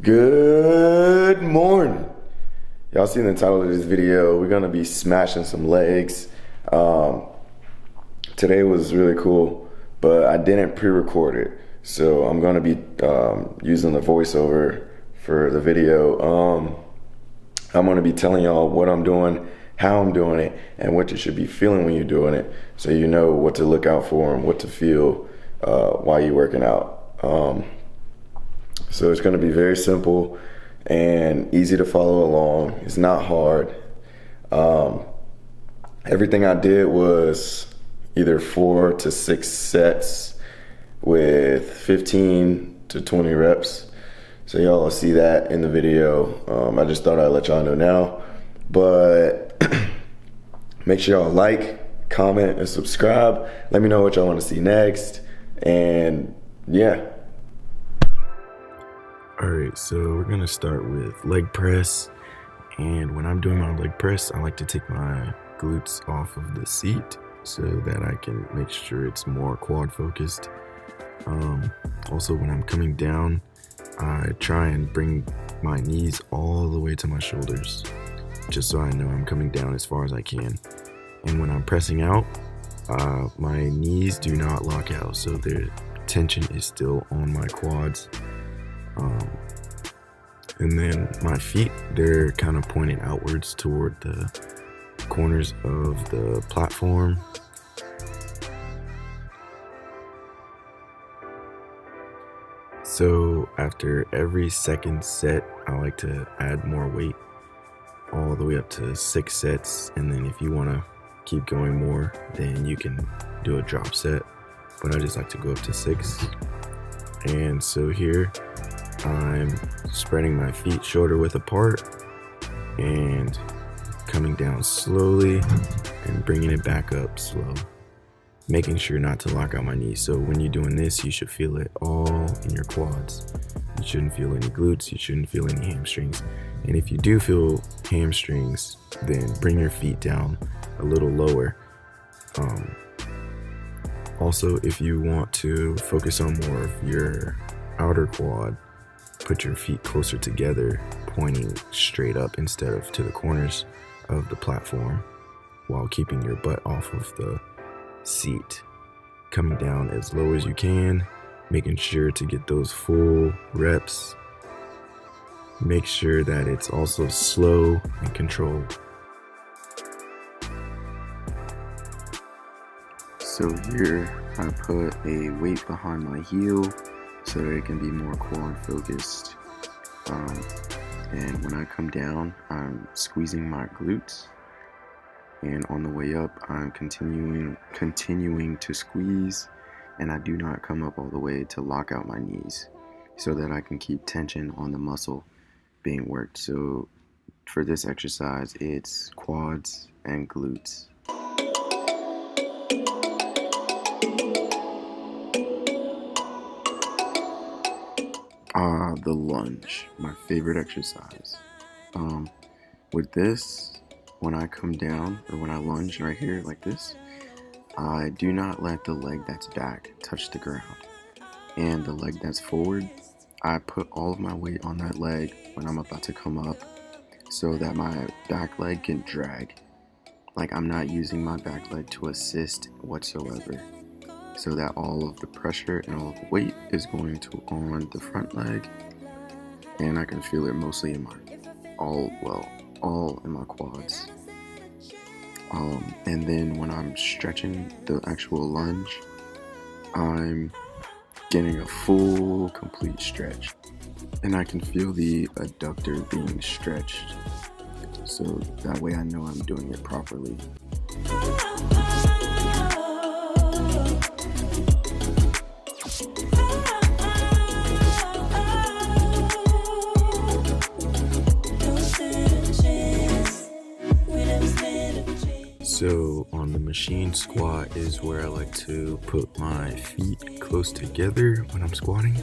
Good morning. Y'all seen the title of this video. We're gonna be smashing some legs. Today was really cool, but I didn't pre-record it. So I'm gonna be using the voiceover for the video. I'm gonna be telling y'all what I'm doing, how I'm doing it, and what you should be feeling when you're doing it, so you know what to look out for and what to feel while you're working out. So it's going to be very simple and easy to follow along. It's not hard. Everything I did was either 4 to 6 sets with 15 to 20 reps. So y'all will see that in the video. I just thought I'd let y'all know now. But make sure y'all like, comment, and subscribe. Let me know what y'all want to see next. And yeah. Alright, so we're gonna start with leg press, and when I'm doing my leg press, I like to take my glutes off of the seat so that I can make sure it's more quad focused. Also, when I'm coming down, I try and bring my knees all the way to my shoulders, just so I know I'm coming down as far as I can. And when I'm pressing out, my knees do not lock out, so the tension is still on my quads. And then my feet, they're kind of pointed outwards toward the corners of the platform. So after every second set, I like to add more weight, all the way up to 6 sets. And then if you want to keep going more, then you can do a drop set, but I just like to go up to 6. And so here I'm spreading my feet shoulder width apart and coming down slowly and bringing it back up slow, making sure not to lock out my knees. So when you're doing this, you should feel it all in your quads. You shouldn't feel any glutes, you shouldn't feel any hamstrings. And if you do feel hamstrings, then bring your feet down a little lower. Also, if you want to focus on more of your outer quad, put your feet closer together, pointing straight up instead of to the corners of the platform, while keeping your butt off of the seat. Coming down as low as you can, making sure to get those full reps. Make sure that it's also slow and controlled. So here I put a weight behind my heel so that it can be more quad focused. And when I come down, I'm squeezing my glutes, and on the way up, I'm continuing to squeeze, and I do not come up all the way to lock out my knees, so that I can keep tension on the muscle being worked. So for this exercise, it's quads and glutes. The lunge, my favorite exercise. With this, when I come down, or when I lunge right here like this, I do not let the leg that's back touch the ground. And the leg that's forward, I put all of my weight on that leg when I'm about to come up, so that my back leg can drag. Like, I'm not using my back leg to assist whatsoever, so that all of the pressure and all of the weight is going to on the front leg, and I can feel it mostly in my all in my quads. And then when I'm stretching the actual lunge, I'm getting a full complete stretch, and I can feel the adductor being stretched, so that way I know I'm doing it properly. So on the machine squat is where I like to put my feet close together when I'm squatting,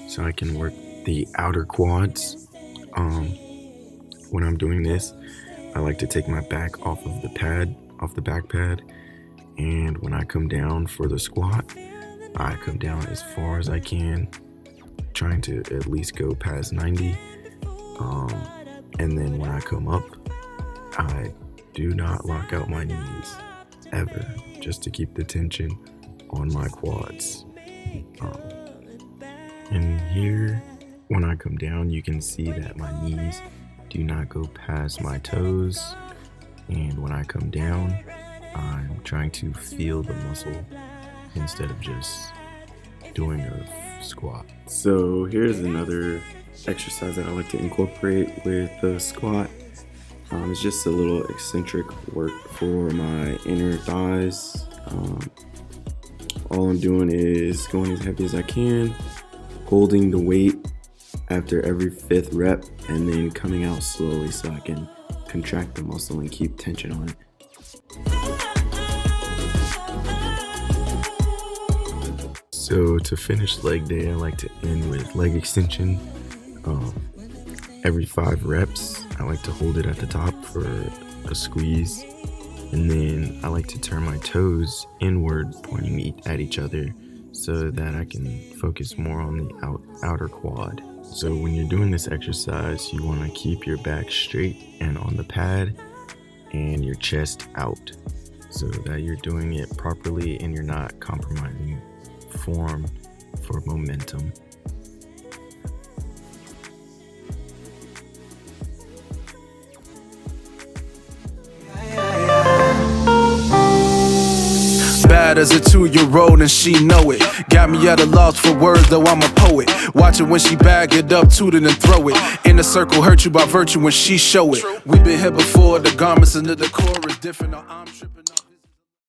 so I can work the outer quads. When I'm doing this, I like to take my back off of the back pad, and when I come down for the squat, I come down as far as I can, trying to at least go past 90. And then when I come up, I do not lock out my knees ever, just to keep the tension on my quads. And here, when I come down, you can see that my knees do not go past my toes. And when I come down, I'm trying to feel the muscle instead of just doing a squat. So here's another exercise that I like to incorporate with the squat. It's just a little eccentric work for my inner thighs. All I'm doing is going as heavy as I can, holding the weight after every 5th rep, and then coming out slowly so I can contract the muscle and keep tension on it. So to finish leg day, I like to end with leg extension. Every 5 reps, I like to hold it at the top for a squeeze. And then I like to turn my toes inward, pointing at each other, so that I can focus more on the outer quad. So when you're doing this exercise, you want to keep your back straight and on the pad and your chest out, so that you're doing it properly and you're not compromising form for momentum. Bad as a 2-year-old and she know it. Got me at a loss for words, though I'm a poet. Watch it when she bag it up, toot it and throw it. In the circle, hurt you by virtue when she show it. We been here before, the garments and the decor is different. Now I'm tripping.